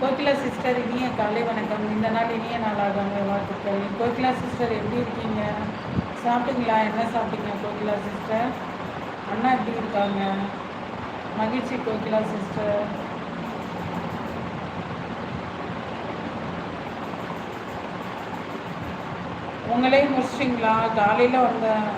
Kokila sister இனிய காலை வணக்கம். இந்த நாள் இனிய நாளாக வாழ்த்துக்கள். கோகிலா சிஸ்டர் எப்படி இருக்கீங்க? சாப்பிட்டீங்களா? என்ன சாப்பிட்டீங்க கோகிலா சிஸ்டர்? அண்ணா எப்படி இருக்காங்க? மகிழ்ச்சி கோகிலா சிஸ்டர். உங்களையும் முடிச்சிட்டிங்களா? காலையில் வந்தேன்.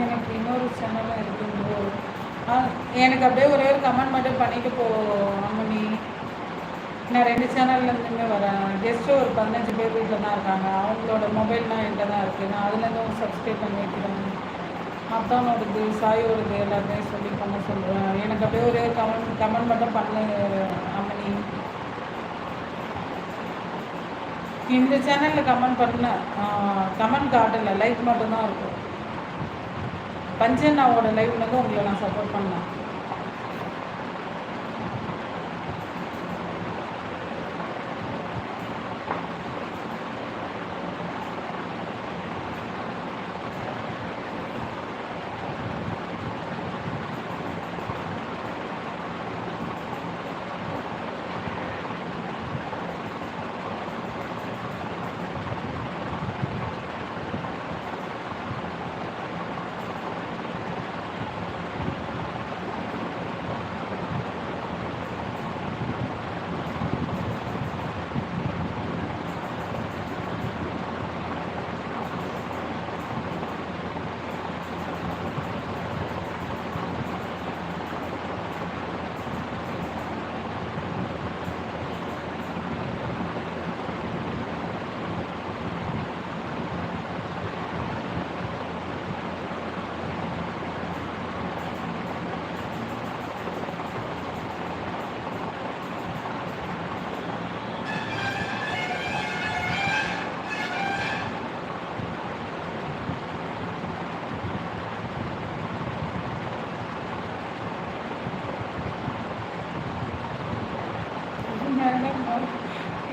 எனக்கு இன்னொரு சேனலும் இருக்குங்களோ? எனக்கு அப்படியே ஒரே ஒரு கமெண்ட் மட்டும் பண்ணிட்டு போ அம்மனி. நான் 2 சேனல்லேருந்துமே வரேன். கெஸ்ட்டு ஒரு 15 பேர் வீட்டில் தான் இருக்காங்க. அவங்களோட மொபைல்லாம் என்கிட்ட தான் இருக்குது. நான் அதுலேருந்து சப்ஸ்கிரைப் பண்ணி வைக்கிறேன். அத்தானோடது சாயோடது எல்லாருமே சொல்லி பண்ண சொல்கிறேன். எனக்கு அப்படியே ஒரே கமெண்ட் மட்டும் பண்ணு அம்மனி. இந்த சேனலில் கமெண்ட் பண்ண கமெண்ட் காட்டலை, லைக் மட்டும்தான் இருக்கும். பஞ்சண்ணாவோட லைவ்லேருந்து உங்களை நான் சப்போர்ட் பண்ணேன்.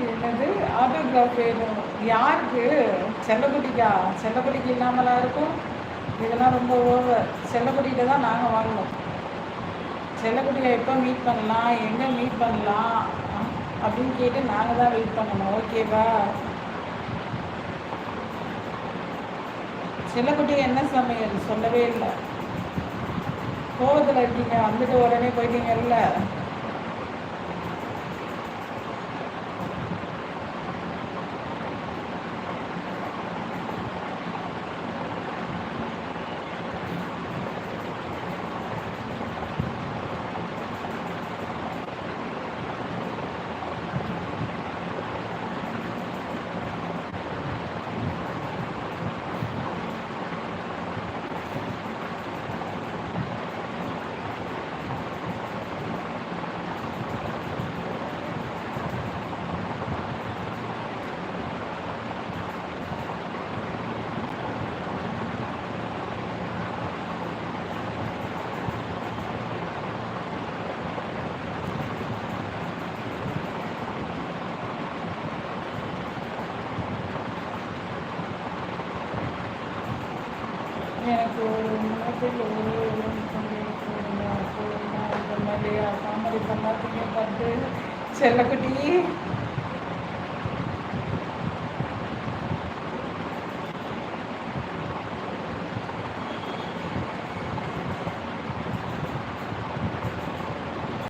என்னது ஆட்டோகிராஃப் வேணும்? யாருக்கு? செல்லக்குட்டிக்கா? செல்லக்குட்டிக்கு இல்லாமலாம் இருக்கும். இதெல்லாம் ரொம்ப ஓவர். செல்லக்குட்டிகிட்ட தான் நாங்கள் வாங்கணும். செல்லக்குட்டியை எப்போ மீட் பண்ணலாம், எங்கே மீட் பண்ணலாம் அப்படின்னு கேட்டு நாங்கள் தான் வெயிட் பண்ணணும். ஓகேவா? செல்லக்குட்டி என்ன சமையல் சொல்லவே இல்லை. கோவத்தில் இருக்கீங்க, வந்துட்டு உடனே போயிட்டீங்கல்ல. எனக்கு ஒரு மனதில் ஒரு போடுங்க இந்த மாதிரியா காமெடி பண்ணாதீங்க பார்த்து. செல்லக்குட்டி